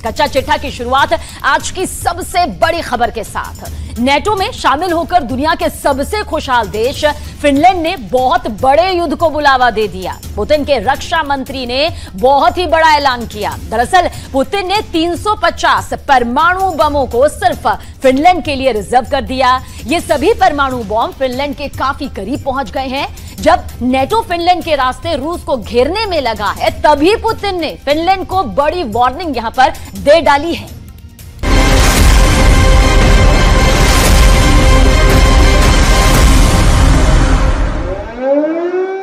कच्चा चिट्ठा की शुरुआत आज की सबसे बड़ी खबर के साथ। नेटो में शामिल होकर दुनिया के सबसे खुशहाल देश फिनलैंड ने बहुत बड़े युद्ध को बुलावा दे दिया। पुतिन के रक्षा मंत्री ने बहुत ही बड़ा ऐलान किया। दरअसल पुतिन ने 350 परमाणु बमों को सिर्फ फिनलैंड के लिए रिजर्व कर दिया। ये सभी परमाणु बम फिनलैंड के काफी करीब पहुंच गए हैं। जब नेटो फिनलैंड के रास्ते रूस को घेरने में लगा है, तभी पुतिन ने फिनलैंड को बड़ी वार्निंग यहां पर दे डाली है।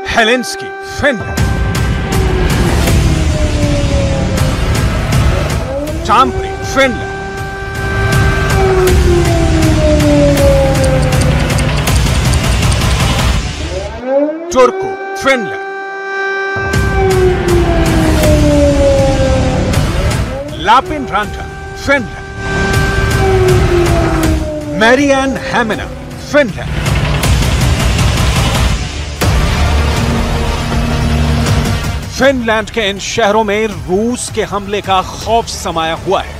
Helsinki, Finland. Tampere, Finland. Turku, Finland. Lappeenranta, Finland. Mariehamn, Finland. Finland के इन शहरों में रूस के हमले का खौफ समाया हुआ है।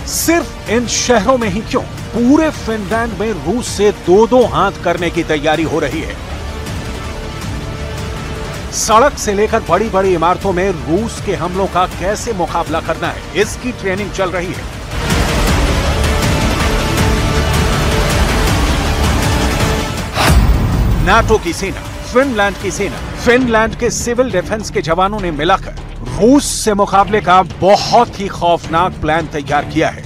सिर्फ इन शहरों में ही क्यों, पूरे फिनलैंड में रूस से दो हाथ करने की तैयारी हो रही है। सड़क से लेकर बड़ी बड़ी इमारतों में रूस के हमलों का कैसे मुकाबला करना है, इसकी ट्रेनिंग चल रही है। नाटो की सेना, फिनलैंड की सेना, फिनलैंड के सिविल डिफेंस के जवानों ने मिलकर रूस से मुकाबले का बहुत ही खौफनाक प्लान तैयार किया है।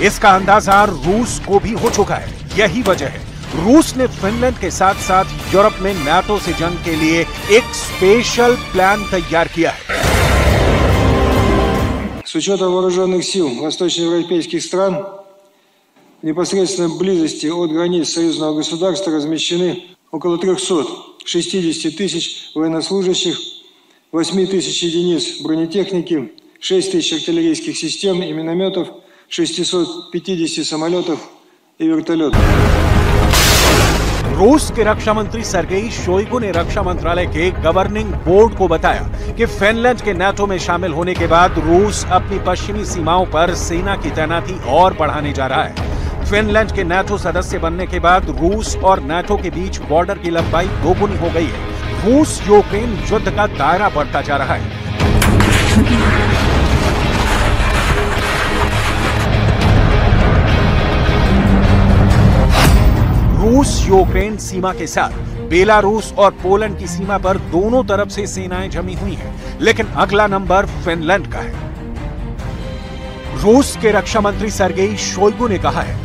इसका अंदाजा रूस को भी हो चुका है। यही वजह है रूस ने फिनलैंड के साथ साथ यूरोप में नाटो से जंग के लिए एक स्पेशल प्लान तैयार किया है। С учетом вооруженных сил восточноевропейских стран в непосредственной близости от границ союзного государства размещены около 360 тысяч военнослужащих, 8 тысяч единиц бронетехники, 6 тысяч артиллерийских систем и минометов, 650 самолетов и вертолетов. रूस के रक्षा मंत्री सर्गेई शोइगु ने रक्षा मंत्रालय के गवर्निंग बोर्ड को बताया कि फिनलैंड के नाटो में शामिल होने के बाद रूस अपनी पश्चिमी सीमाओं पर सेना की तैनाती और बढ़ाने जा रहा है। फिनलैंड के नाटो सदस्य बनने के बाद रूस और नाटो के बीच बॉर्डर की लंबाई दोगुनी हो गई है। रूस यूक्रेन युद्ध का दायरा बढ़ता जा रहा है। रूस यूक्रेन सीमा के साथ बेलारूस और पोलैंड की सीमा पर दोनों तरफ से सेनाएं जमी हुई हैं, लेकिन अगला नंबर फिनलैंड का है। रूस के रक्षा मंत्री सर्गेई शोइगु ने कहा है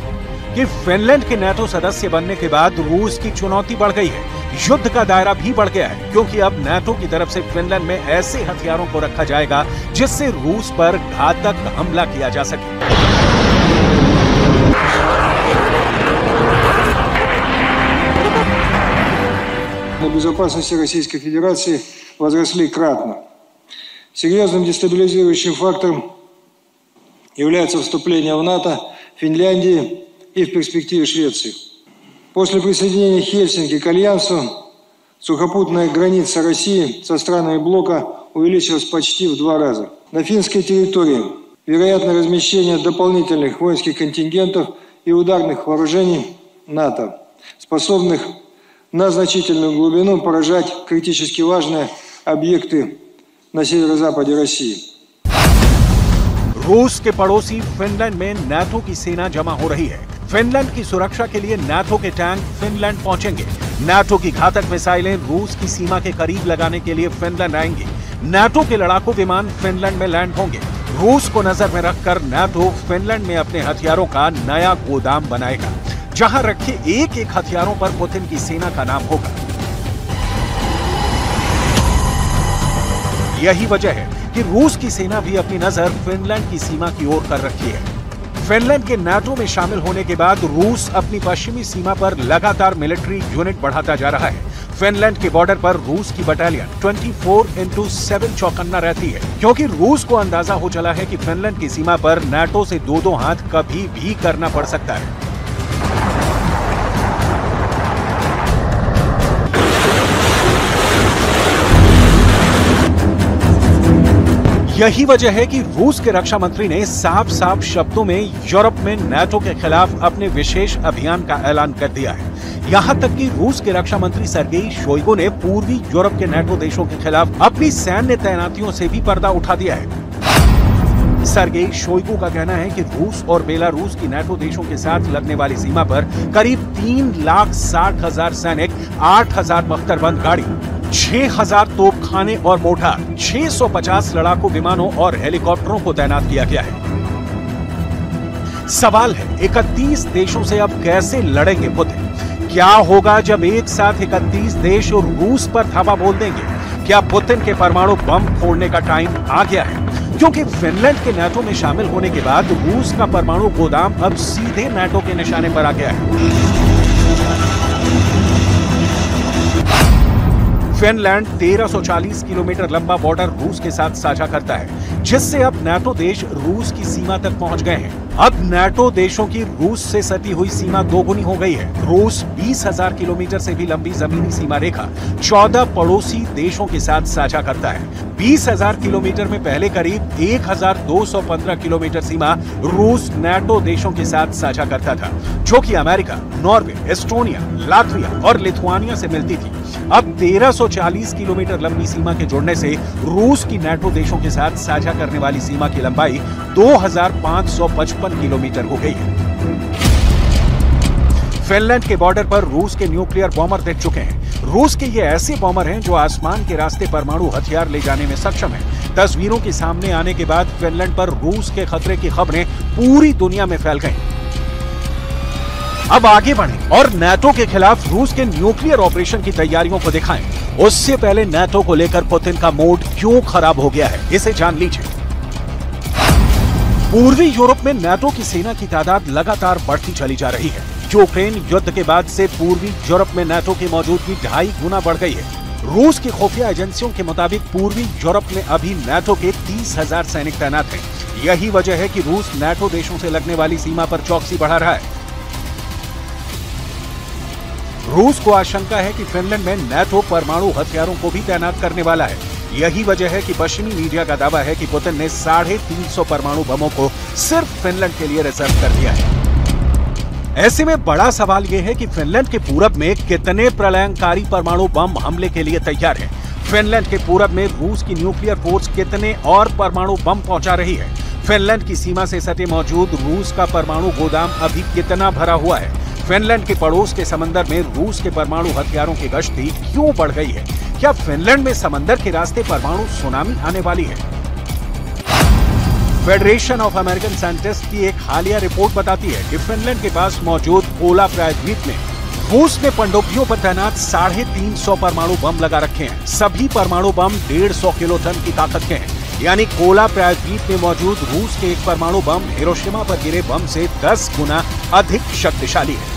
कि फिनलैंड के नाटो सदस्य बनने के बाद रूस की चुनौती बढ़ गई है। युद्ध का दायरा भी बढ़ गया है, क्योंकि अब नाटो की तरफ से फिनलैंड में ऐसे हथियारों को रखा जाएगा जिससे रूस पर घातक हमला किया जा सके। Безопасности Российской Федерации возросли кратно. Серьезным дестабилизирующим фактором является вступление в НАТО Финляндии и в перспективе Швеции. После присоединения Хельсинки к Альянсу сухопутная граница России со странами блока увеличилась почти в 2 раза. На финской территории вероятно размещение дополнительных воинских контингентов и ударных вооружений НАТО, способных на значительную глубину поражать критически важные объекты на северо-западе России. रूस के पड़ोसी फिनलैंड में नाटो की सेना जमा हो रही है। फिनलैंड की सुरक्षा के लिए नाटो के टैंक फिनलैंड पहुंचेंगे। नाटो की घातक मिसाइलें रूस की सीमा के करीब लगाने के लिए फिनलैंड आएंगी। नाटो के लड़ाकू विमान फिनलैंड में लैंड होंगे। रूस को नजर में रखकर नाटो फिनलैंड में अपने हथियारों का नया गोदाम बनाएगा, जहां रखे एक एक हथियारों पर पुतिन की सेना का नाम होगा। यही वजह है कि रूस की सेना भी अपनी नजर फिनलैंड की सीमा की ओर कर रखी है। फिनलैंड के नाटो में शामिल होने के बाद रूस अपनी पश्चिमी सीमा पर लगातार मिलिट्री यूनिट बढ़ाता जा रहा है। फिनलैंड के बॉर्डर पर रूस की बटालियन 24x7 चौकन्ना रहती है, क्योंकि रूस को अंदाजा हो चला है कि फिनलैंड की सीमा पर नाटो से दो हाथ कभी भी करना पड़ सकता है। यही वजह है कि रूस के रक्षा मंत्री ने साफ साफ शब्दों में यूरोप में नाटो के खिलाफ अपने विशेष अभियान का ऐलान कर दिया है। यहां तक कि रूस के रक्षा मंत्री सर्गेई शोइगु ने पूर्वी यूरोप के नाटो देशों के खिलाफ अपनी सैन्य तैनातियों से भी पर्दा उठा दिया है। सर्गेई शोइगु का कहना है कि रूस और बेलारूस की नाटो देशों के साथ लगने वाली सीमा पर करीब 3,60,000 सैनिक, 8,000 बख्तरबंद गाड़ी, 6,000 तोपखाने और मोर्टार, 650 लड़ाकू विमानों और हेलीकॉप्टरों को तैनात किया गया है। सवाल है 31 देशों से अब कैसे लड़ेंगे पुतिन? क्या होगा जब एक साथ 31 देश और रूस पर धावा बोल देंगे? क्या पुतिन के परमाणु बम फोड़ने का टाइम आ गया है? क्योंकि फिनलैंड के नाटो में शामिल होने के बाद रूस का परमाणु गोदाम अब सीधे नाटो के निशाने पर आ गया है। फिनलैंड 1340 किलोमीटर लंबा बॉर्डर रूस के साथ साझा करता है, जिससे अब नाटो देश रूस की सीमा तक पहुंच गए हैं। अब नाटो देशों की रूस से सटी हुई सीमा दोगुनी हो गई है। रूस 20,000 किलोमीटर से भी लंबी जमीनी सीमा रेखा 14 पड़ोसी देशों के साथ साझा करता है। 20,000 किलोमीटर में पहले करीब 1,215 किलोमीटर सीमा रूस नाटो देशों के साथ साझा करता था, जो कि अमेरिका, नॉर्वे, एस्टोनिया, लातविया और लिथुआनिया से मिलती थी। अब 1340 किलोमीटर लंबी सीमा के जुड़ने से रूस की नाटो देशों के साथ साझा करने वाली सीमा की लंबाई 2,555 किलोमीटर हो गई है। फिनलैंड के बॉर्डर पर रूस के न्यूक्लियर बॉम्बर दिख चुके हैं। रूस के ये ऐसे बॉम्बर हैं जो आसमान के रास्ते परमाणु हथियार ले जाने में सक्षम हैं। तस्वीरों के सामने आने के बाद फिनलैंड पर रूस के खतरे की खबरें पूरी दुनिया में फैल गईं। अब आगे बढ़ें और नाटो के खिलाफ रूस के न्यूक्लियर ऑपरेशन की तैयारियों को दिखाएं। उससे पहले नाटो को लेकर पुतिन का मूड क्यों खराब हो गया है, इसे जान लीजिए। पूर्वी यूरोप में नाटो की सेना की तादाद लगातार बढ़ती चली जा रही है। यूक्रेन युद्ध के बाद से पूर्वी यूरोप में नाटो की मौजूदगी 2.5 गुना बढ़ गई है। रूस की खुफिया एजेंसियों के मुताबिक पूर्वी यूरोप में अभी नाटो के 30,000 सैनिक तैनात हैं। यही वजह है कि रूस नाटो देशों से लगने वाली सीमा पर चौकसी बढ़ा रहा है। रूस को आशंका है कि फिनलैंड में नाटो परमाणु हथियारों को भी तैनात करने वाला है। यही वजह है कि पश्चिमी मीडिया का दावा है कि पुतिन ने 350 परमाणु बमों को सिर्फ फिनलैंड के लिए रिजर्व कर दिया है। ऐसे में बड़ा सवाल यह है कि फिनलैंड के पूरब में कितने प्रलयंकारी परमाणु बम हमले के लिए तैयार हैं। फिनलैंड के पूरब में रूस की न्यूक्लियर फोर्स कितने और परमाणु बम पहुंचा रही है। फिनलैंड की सीमा से सटे मौजूद रूस का परमाणु गोदाम अभी कितना भरा हुआ है। फिनलैंड के पड़ोस के समंदर में रूस के परमाणु हथियारों की गश्ती क्यों बढ़ गई है? क्या फिनलैंड में समंदर के रास्ते परमाणु सुनामी आने वाली है? फेडरेशन ऑफ अमेरिकन साइंटिस्ट की एक हालिया रिपोर्ट बताती है कि फिनलैंड के पास मौजूद कोला प्रायद्वीप में रूस ने पनडुब्बियों पर तैनात 350 परमाणु बम लगा रखे हैं। सभी परमाणु बम 150 किलोटन की ताकत के हैं। यानी कोला प्रायद्वीप में मौजूद रूस के एक परमाणु बम हिरोशिमा पर गिरे बम से 10 गुना अधिक शक्तिशाली है।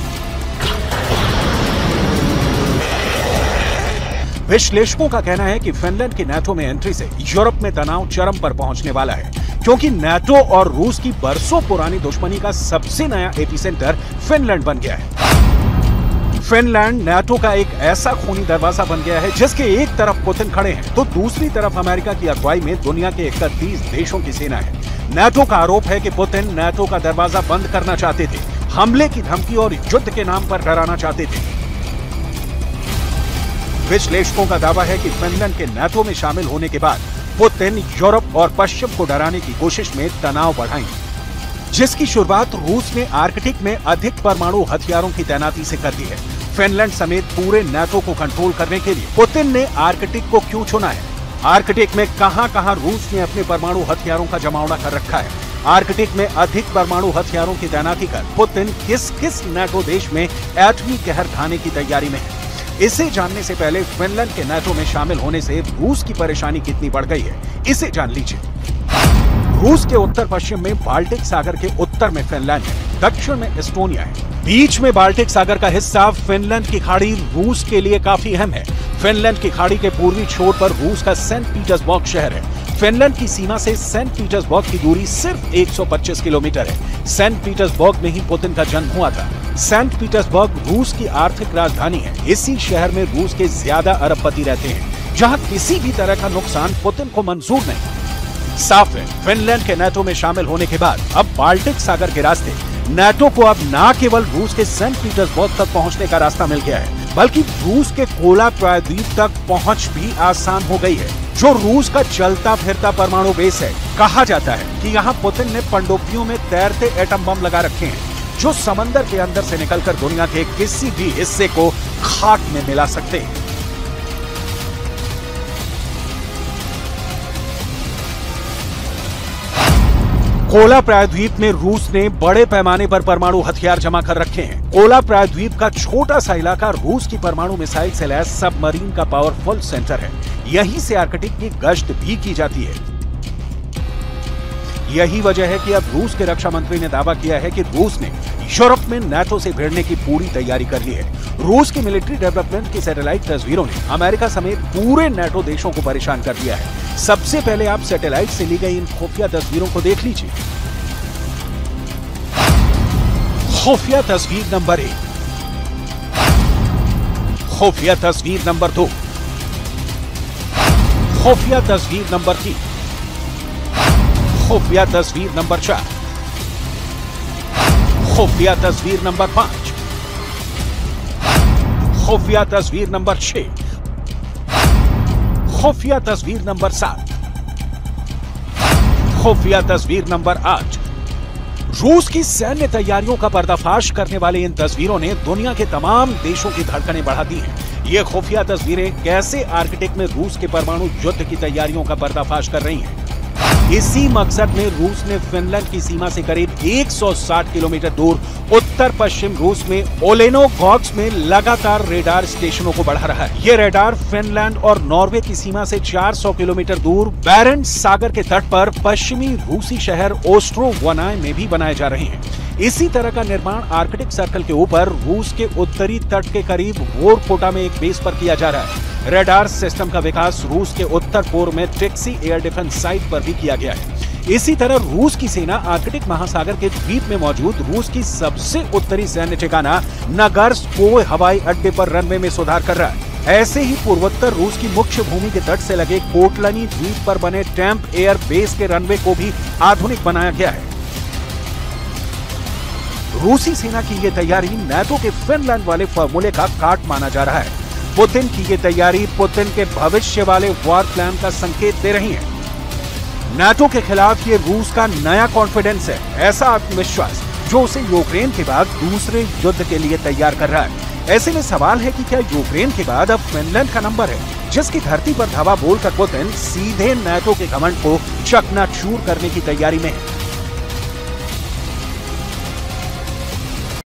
विश्लेषकों का कहना है कि फिनलैंड की नाटो में एंट्री से यूरोप में तनाव चरम पर पहुंचने वाला है, क्योंकि नाटो और रूस की बरसों पुरानी दुश्मनी का सबसे नया एपिसेंटर फिनलैंड बन गया है। फिनलैंड नाटो का एक ऐसा खूनी दरवाजा बन गया है जिसके एक तरफ पुतिन खड़े हैं तो दूसरी तरफ अमेरिका की अगुवाई में दुनिया के 31 देशों की सेना है। नाटो का आरोप है कि पुतिन नाटो का दरवाजा बंद करना चाहते थे, हमले की धमकी और युद्ध के नाम पर डराना चाहते थे। विश्लेषकों का दावा है कि फिनलैंड के नाटो में शामिल होने के बाद पुतिन यूरोप और पश्चिम को डराने की कोशिश में तनाव बढ़ाएंगे, जिसकी शुरुआत रूस ने आर्कटिक में अधिक परमाणु हथियारों की तैनाती से कर दी है। फिनलैंड समेत पूरे नाटो को कंट्रोल करने के लिए पुतिन ने आर्कटिक को क्यों चुना है? आर्कटिक में कहां-कहां रूस ने अपने परमाणु हथियारों का जमावड़ा कर रखा है? आर्कटिक में अधिक परमाणु हथियारों की तैनाती कर पुतिन किस नाटो देश में एटमी कहर ढाने की तैयारी में है? इसे जानने से पहले फिनलैंड के नाटो में शामिल होने से रूस की परेशानी कितनी बढ़ गई है, इसे जान लीजिए। रूस के उत्तर पश्चिम में बाल्टिक सागर के उत्तर में फिनलैंड है, दक्षिण में एस्टोनिया है। बीच में बाल्टिक सागर का हिस्सा फिनलैंड की खाड़ी रूस के लिए काफी अहम है। फिनलैंड की खाड़ी के पूर्वी छोर पर रूस का सेंट पीटर्सबर्ग शहर है। फिनलैंड की सीमा से सेंट पीटर्सबर्ग की दूरी सिर्फ 125 किलोमीटर है। सेंट पीटर्सबर्ग में ही पुतिन का जन्म हुआ था। सेंट पीटर्सबर्ग रूस की आर्थिक राजधानी है। इसी शहर में रूस के ज्यादा अरबपति रहते हैं, जहां किसी भी तरह का नुकसान पुतिन को मंजूर नहीं। साफ है, फिनलैंड के नाटो में शामिल होने के बाद अब बाल्टिक सागर के रास्ते नाटो को अब न केवल रूस के सेंट पीटर्सबर्ग तक पहुंचने का रास्ता मिल गया है, बल्कि रूस के कोला प्रायद्वीप तक पहुंच भी आसान हो गई है, जो रूस का चलता फिरता परमाणु बेस है। कहा जाता है कि यहाँ पुतिन ने पनडुब्बियों में तैरते एटम बम लगा रखे हैं, जो समंदर के अंदर से निकलकर दुनिया के किसी भी हिस्से को खाक में मिला सकते हैं। कोला प्रायद्वीप में रूस ने बड़े पैमाने पर परमाणु हथियार जमा कर रखे हैं। कोला प्रायद्वीप का छोटा सा इलाका रूस की परमाणु मिसाइल से लैस सबमरीन का पावरफुल सेंटर है। यहीं से आर्कटिक की गश्त भी की जाती है। यही वजह है कि अब रूस के रक्षा मंत्री ने दावा किया है कि रूस ने यूरोप में नाटो से भिड़ने की पूरी तैयारी कर ली है। रूस की मिलिट्री डेवलपमेंट की सैटेलाइट तस्वीरों ने अमेरिका समेत पूरे नाटो देशों को परेशान कर दिया है। सबसे पहले आप सैटेलाइट से ली गई इन खुफिया तस्वीरों को देख लीजिए। खुफिया तस्वीर नंबर 1, खुफिया तस्वीर नंबर 2, खुफिया तस्वीर नंबर 3, खुफिया तस्वीर नंबर 4, खुफिया तस्वीर नंबर 5, खुफिया तस्वीर नंबर 6, खुफिया तस्वीर नंबर 7, खुफिया तस्वीर नंबर 8। रूस की सैन्य तैयारियों का पर्दाफाश करने वाली इन तस्वीरों ने दुनिया के तमाम देशों की धड़कनें बढ़ा दी हैं। ये खुफिया तस्वीरें कैसे आर्कटिक में रूस के परमाणु युद्ध की तैयारियों का पर्दाफाश कर रही हैं। इसी मकसद में रूस ने फिनलैंड की सीमा से करीब 160 किलोमीटर दूर उत्तर पश्चिम रूस में ओलेनोगॉर्स्क में लगातार रेडार स्टेशनों को बढ़ा रहा है। ये रेडार फिनलैंड और नॉर्वे की सीमा से 400 किलोमीटर दूर बैरेंट्स सागर के तट पर पश्चिमी रूसी शहर ओस्ट्रोवनाय में भी बनाए जा रहे हैं। इसी तरह का निर्माण आर्कटिक सर्कल के ऊपर रूस के उत्तरी तट के करीब वोरकोटा में एक बेस पर किया जा रहा है। रेडार सिस्टम का विकास रूस के उत्तर पूर्व में टेक्सी एयर डिफेंस साइट पर भी किया गया है। इसी तरह रूस की सेना आर्कटिक महासागर के द्वीप में मौजूद रूस की सबसे उत्तरी सैन्य ठिकाना नगर्स्क हवाई अड्डे पर रनवे में सुधार कर रहा है। ऐसे ही पूर्वोत्तर रूस की मुख्य भूमि के तट से लगे कोटलनी द्वीप पर बने टैंप एयर बेस के रनवे को भी आधुनिक बनाया गया है। रूसी सेना की ये तैयारी नाटो के फिनलैंड वाले फॉर्मूले का काट माना जा रहा है। पुतिन की ये तैयारी पुतिन के भविष्य वाले वॉर प्लान का संकेत दे रही है। नाटो के खिलाफ ये रूस का नया कॉन्फिडेंस है, ऐसा आत्मविश्वास जो उसे यूक्रेन के बाद दूसरे युद्ध के लिए तैयार कर रहा है। ऐसे में सवाल है कि क्या यूक्रेन के बाद अब फिनलैंड का नंबर है, जिसकी धरती पर धावा बोलकर पुतिन सीधे नाटो के घमंड को चकनाचूर करने की तैयारी में है।